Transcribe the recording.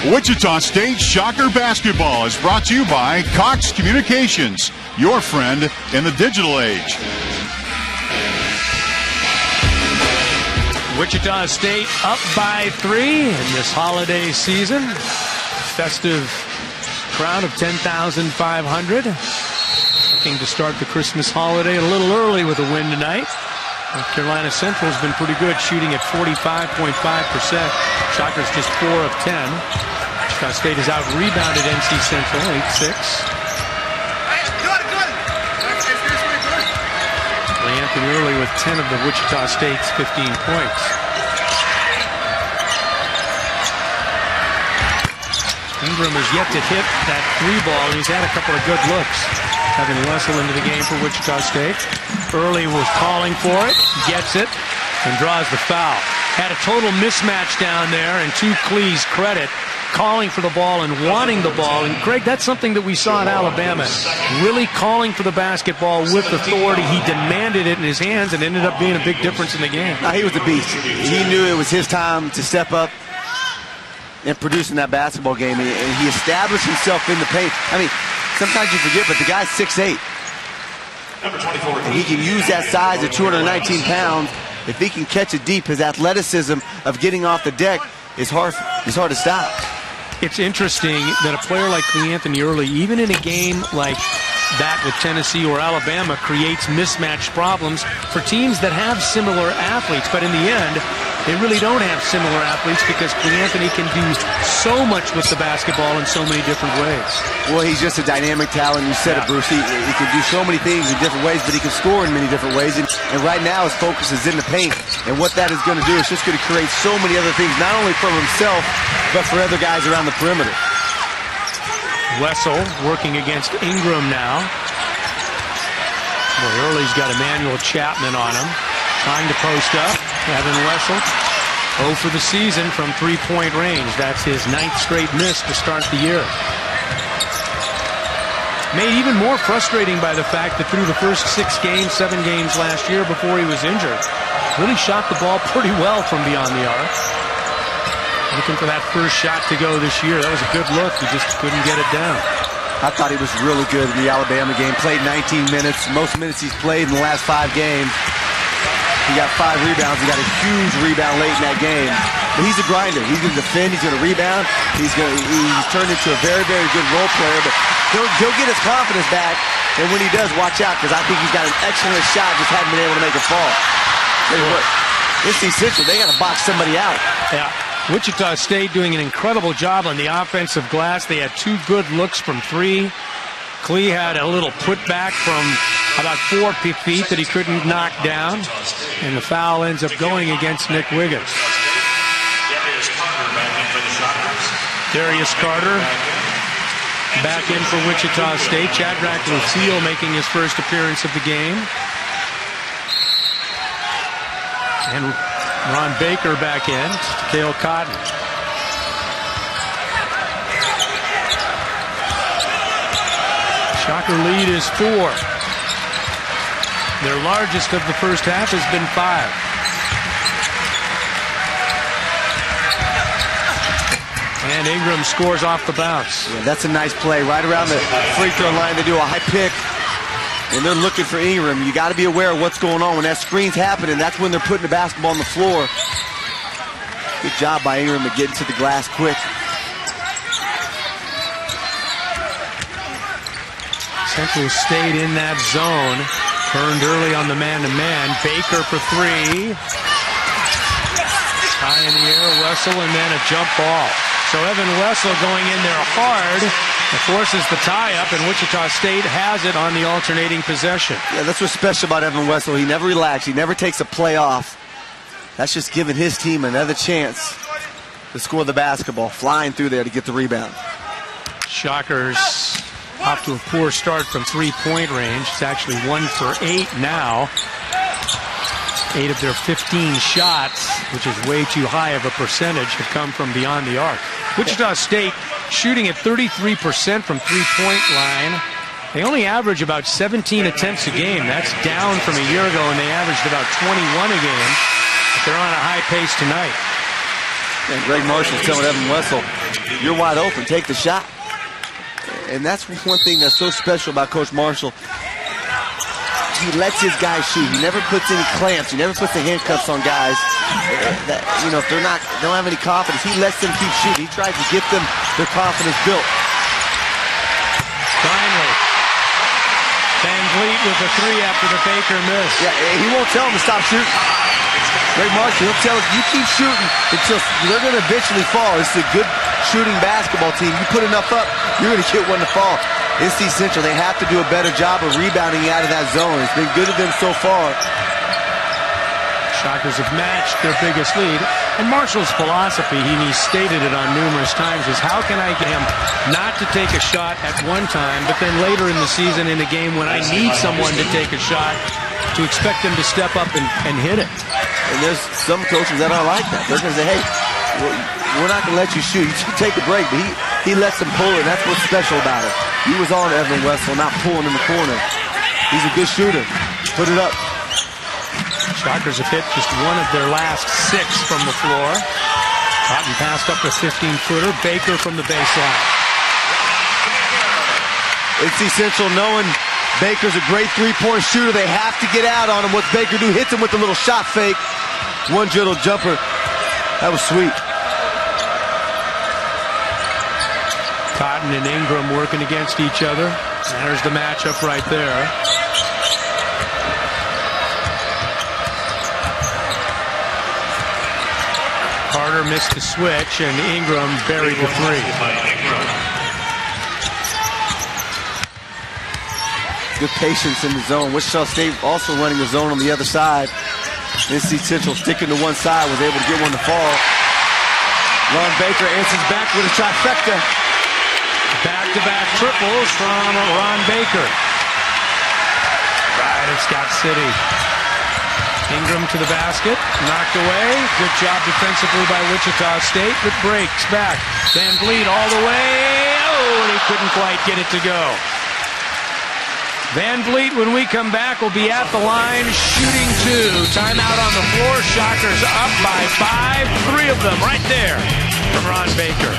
Wichita State Shocker Basketball is brought to you by Cox Communications, your friend in the digital age. Wichita State up by 3 in this holiday season. Festive crowd of 10,500. Looking to start the Christmas holiday a little early with a win tonight. North Carolina Central has been pretty good, shooting at 45.5%. Shockers just 4 of 10. Wichita State has out-rebounded NC Central, 8-6. Anthony Early with 10 of the Wichita State's 15 points. Ingram has yet to hit that 3 ball, and he's had a couple of good looks. Evan Wessel into the game for Wichita State. Early was calling for it, gets it, and draws the foul. Had a total mismatch down there, and to Klee's credit, calling for the ball and wanting the ball. And Greg, that's something that we saw in Alabama. Really calling for the basketball with authority. He demanded it in his hands and ended up being a big difference in the game. He was a beast. He knew it was his time to step up and produce in that basketball game. And he established himself in the paint. I mean, sometimes you forget, but the guy's 6'8". And he can use that size at 219 pounds. If he can catch it deep, his athleticism of getting off the deck is hard to stop. It's interesting that a player like Anthony Early, even in a game like that with Tennessee or Alabama, creates mismatched problems for teams that have similar athletes. But in the end, they really don't have similar athletes because Anthony can do so much with the basketball in so many different ways. Well, he's just a dynamic talent. You said it, Bruce. He can do so many things in different ways, but he can score in many different ways. And right now his focus is in the paint. And what that is going to do is just going to create so many other things, not only for himself, but for other guys around the perimeter. Wessel working against Ingram now. Well, Early's got Emmanuel Chapman on him. Trying to post up. Evan Wessel 0 for the season from 3-point range. That's his 9th straight miss to start the year. Made even more frustrating by the fact that through the first 7 games last year before he was injured, really shot the ball pretty well from beyond the arc. Looking for that first shot to go this year. That was a good look. He just couldn't get it down. I thought he was really good in the Alabama game. Played 19 minutes. Most minutes he's played in the last 5 games. He got 5 rebounds. He got a huge rebound late in that game. But he's a grinder. He's going to defend. He's going to rebound. He's turned into a very, very good role player. But he'll get his confidence back. And when he does, watch out, because I think he's got an excellent shot. Just haven't been able to make it fall. Tell you what, this is essential. They got to box somebody out. Yeah. Wichita State doing an incredible job on the offensive glass. They had 2 good looks from 3. Klee had a little putback from about 4 feet that he couldn't knock down. And the foul ends up going against Nick Wiggins. Darius Carter back in for Wichita State. Shadrach Lucille making his first appearance of the game. And Ron Baker back in. Cale Cotton. Shocker lead is 4. Their largest of the first half has been 5. And Ingram scores off the bounce. Yeah, that's a nice play. Right around the free throw line, they do a high pick. And they're looking for Ingram. You got to be aware of what's going on. When that screen's happening, that's when they're putting the basketball on the floor. Good job by Ingram to get into the glass quick. Central stayed in that zone. Turned early on the man-to-man. Baker for 3. High in the air, Wessel, and then a jump ball. So Evan Wessel going in there hard. It forces the tie-up, and Wichita State has it on the alternating possession. Yeah, that's what's special about Evan Wessel. He never relaxes. He never takes a play off. That's just giving his team another chance to score the basketball. Flying through there to get the rebound. Shockers off to a poor start from 3-point range. It's actually 1 for 8 now. 8 of their 15 shots, which is way too high of a percentage, have come from beyond the arc. Wichita State shooting at 33% from 3-point line. They only average about 17 attempts a game. That's down from a year ago, and they averaged about 21 a game. But they're on a high pace tonight. And Greg Marshall's telling Evan Wessel, you're wide open, take the shot. And that's one thing that's so special about Coach Marshall. He lets his guys shoot. He never puts any clamps. He never puts the handcuffs on guys. That, you know, if they don't have any confidence, he lets them keep shooting. He tries to get them their confidence built. Finally, Van Vliet with a three after the Baker miss. Yeah, he won't tell them to stop shooting. Greg Marshall, he'll tell us, you keep shooting until they're going to eventually fall. It's a good shooting basketball team. You put enough up, you're going to get one to fall. NC Central, they have to do a better job of rebounding out of that zone. It's been good to them so far. Shockers have matched their biggest lead. And Marshall's philosophy, he stated it on numerous times, is how can I get him not to take a shot at one time, but then later in the season in a game when I need someone to take a shot, to expect them to step up and hit it. And there's some coaches that are like that. They're going to say, hey, we're not going to let you shoot. You take a break, but he lets them pull it. That's what's special about it. He was on Evan Wessel, not pulling in the corner. He's a good shooter. Put it up. Shockers have hit just one of their last 6 from the floor. Cotton passed up a 15-footer. Baker from the baseline. NC Central, knowing Baker's a great three-point shooter, they have to get out on him. What's Baker do? Hits him with a little shot fake. One dribble jumper. That was sweet. Cotton and Ingram working against each other. There's the matchup right there. Carter missed the switch, and Ingram buried the three. Good patience in the zone. Wichita State also running the zone on the other side. NC Central sticking to one side, was able to get one to fall. Ron Baker answers back with a trifecta. Back-to-back triples from Ron Baker. Right at Scott City. Ingram to the basket, knocked away. Good job defensively by Wichita State, but breaks back. Van Vliet all the way. Oh, and he couldn't quite get it to go. Van Vliet, when we come back, will be at the line, shooting 2. Timeout on the floor. Shockers up by 5. 3 of them right there from Ron Baker.